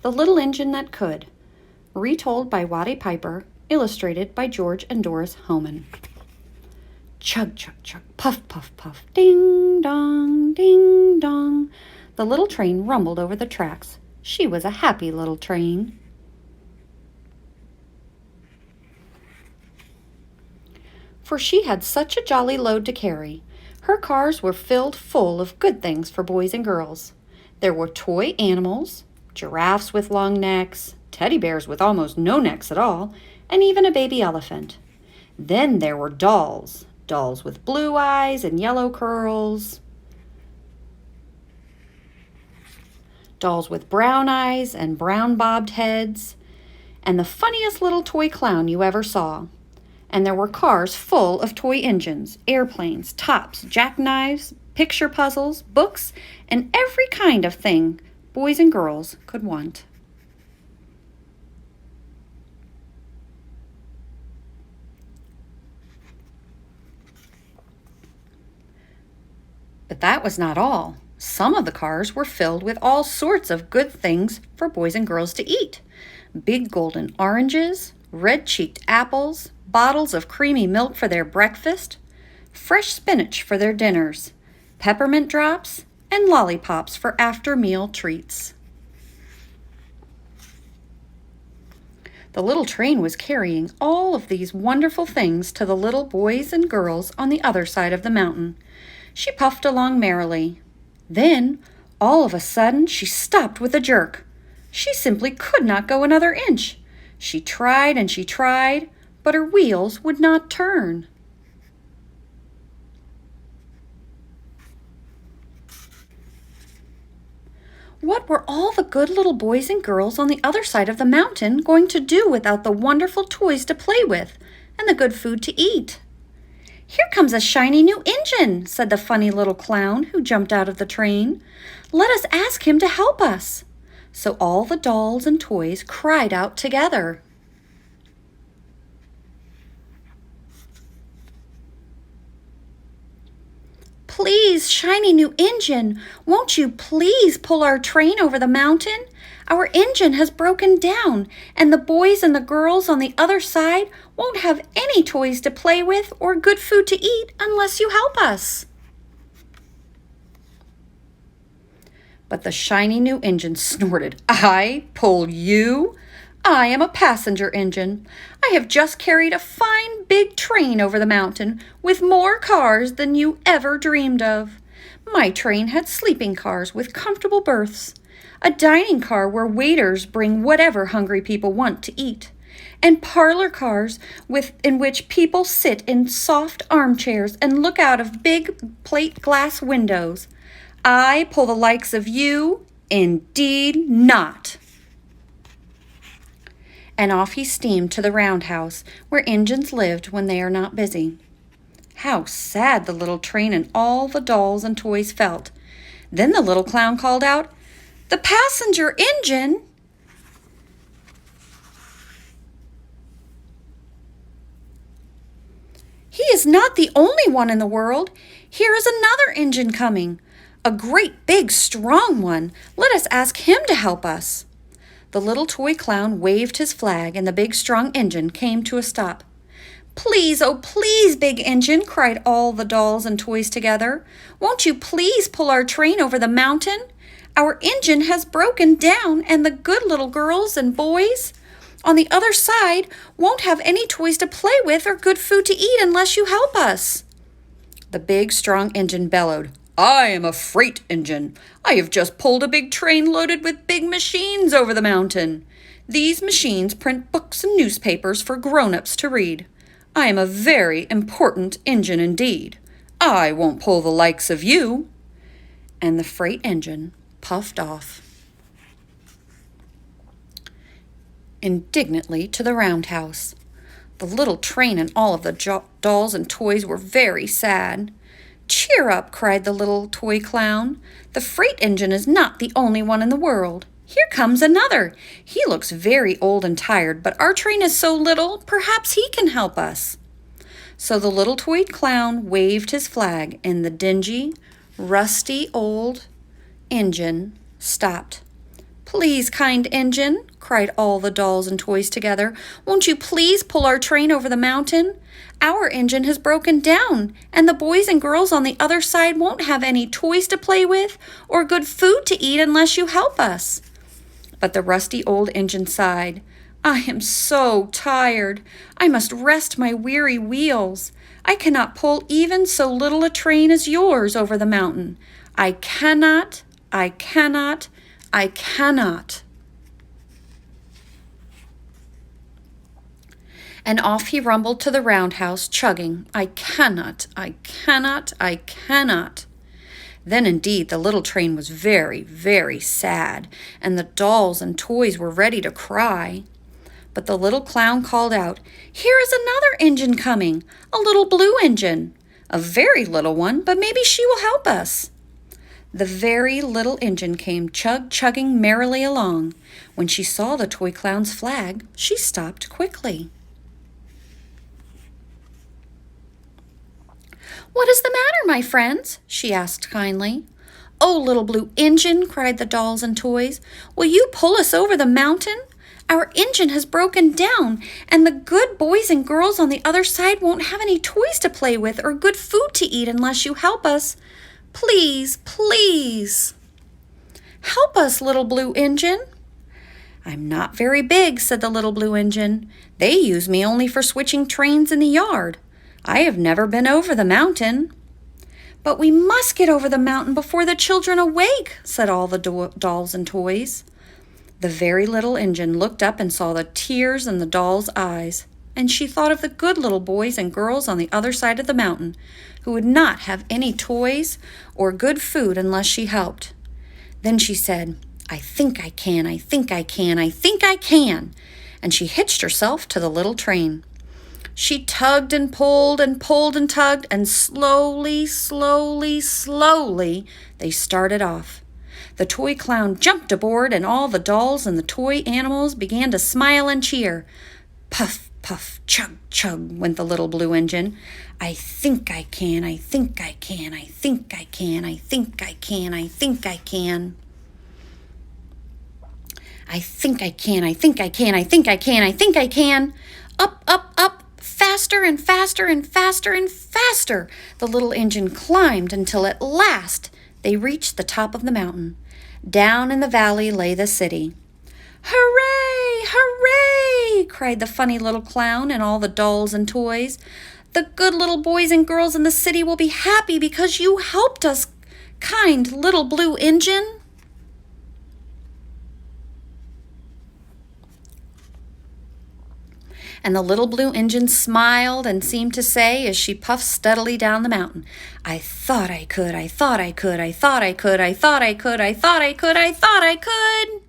The Little Engine That Could, retold by Watty Piper, illustrated by George and Doris Homan. Chug, chug, chug, puff, puff, puff, ding, dong, ding, dong. The little train rumbled over the tracks. She was a happy little train. For she had such a jolly load to carry. Her cars were filled full of good things for boys and girls. There were toy animals, giraffes with long necks, teddy bears with almost no necks at all, and even a baby elephant. Then there were dolls, dolls with blue eyes and yellow curls, dolls with brown eyes and brown bobbed heads, and the funniest little toy clown you ever saw. And there were cars full of toy engines, airplanes, tops, jackknives, picture puzzles, books, and every kind of thing boys and girls could want. But that was not all. Some of the cars were filled with all sorts of good things for boys and girls to eat. Big golden oranges, red-cheeked apples, bottles of creamy milk for their breakfast, fresh spinach for their dinners, peppermint drops, and lollipops for after-meal treats. The little train was carrying all of these wonderful things to the little boys and girls on the other side of the mountain. She puffed along merrily. Then, all of a sudden, she stopped with a jerk. She simply could not go another inch. She tried and she tried, but her wheels would not turn. What were all the good little boys and girls on the other side of the mountain going to do without the wonderful toys to play with and the good food to eat? "Here comes a shiny new engine," said the funny little clown who jumped out of the train. "Let us ask him to help us." So all the dolls and toys cried out together. "Please, shiny new engine, won't you please pull our train over the mountain? Our engine has broken down, and the boys and the girls on the other side won't have any toys to play with or good food to eat unless you help us." But the shiny new engine snorted. "I pull you? I am a passenger engine. I have just carried a fine big train over the mountain with more cars than you ever dreamed of. My train had sleeping cars with comfortable berths, a dining car where waiters bring whatever hungry people want to eat, and parlor cars in which people sit in soft armchairs and look out of big plate glass windows. I pull the likes of you? Indeed not." And off he steamed to the roundhouse where engines lived when they are not busy. How sad the little train and all the dolls and toys felt. Then the little clown called out, "The passenger engine!" "He is not the only one in the world. Here is another engine coming. A great big strong one. Let us ask him to help us." The little toy clown waved his flag and the big strong engine came to a stop. "Please, oh please, big engine," cried all the dolls and toys together. "Won't you please pull our train over the mountain? Our engine has broken down and the good little girls and boys on the other side won't have any toys to play with or good food to eat unless you help us." The big strong engine bellowed, "I am a freight engine. I have just pulled a big train loaded with big machines over the mountain. These machines print books and newspapers for grown-ups to read. I am a very important engine indeed. I won't pull the likes of you." And the freight engine puffed off indignantly to the roundhouse. The little train and all of the dolls and toys were very sad. "Cheer up," cried the little toy clown. "The freight engine is not the only one in the world. Here comes another. He looks very old and tired, but our train is so little, perhaps he can help us." So the little toy clown waved his flag, and the dingy, rusty old engine stopped. "Please, kind engine," cried all the dolls and toys together, "won't you please pull our train over the mountain? Our engine has broken down, and the boys and girls on the other side won't have any toys to play with or good food to eat unless you help us." But the rusty old engine sighed. "I am so tired. I must rest my weary wheels. I cannot pull even so little a train as yours over the mountain. I cannot, I cannot, I cannot." And off he rumbled to the roundhouse, chugging, "I cannot, I cannot, I cannot." Then indeed the little train was very, very sad, and the dolls and toys were ready to cry. But the little clown called out, "Here is another engine coming, a little blue engine. A very little one, but maybe she will help us." The very little engine came chugging merrily along. When she saw the toy clown's flag, she stopped quickly. "What is the matter, my friends?" she asked kindly. "Oh, little blue engine," cried the dolls and toys, "will you pull us over the mountain? Our engine has broken down, and the good boys and girls on the other side won't have any toys to play with or good food to eat unless you help us. Please, please." "Help us, little blue engine." "I'm not very big," said the little blue engine. "They use me only for switching trains in the yard. I have never been over the mountain." "But we must get over the mountain before the children awake," said all the dolls and toys. The very little engine looked up and saw the tears in the doll's eyes, and she thought of the good little boys and girls on the other side of the mountain who would not have any toys or good food unless she helped. Then she said, "I think I can, I think I can, I think I can," and she hitched herself to the little train. She tugged and pulled and pulled and tugged, and slowly, slowly, slowly they started off. The toy clown jumped aboard, and all the dolls and the toy animals began to smile and cheer. Puff, puff, chug, chug went the little blue engine. "I think I can, I think I can, I think I can, I think I can, I think I can. I think I can, I think I can, I think I can, I think I can." Up, up, up, faster and faster and faster and faster the little engine climbed until at last they reached the top of the mountain. Down in the valley lay the city. "Hooray! Hooray!" cried the funny little clown and all the dolls and toys. "The good little boys and girls in the city will be happy because you helped us, kind little blue engine." And the little blue engine smiled and seemed to say, as she puffed steadily down the mountain, "I thought I could, I thought I could, I thought I could, I thought I could, I thought I could, I thought I could."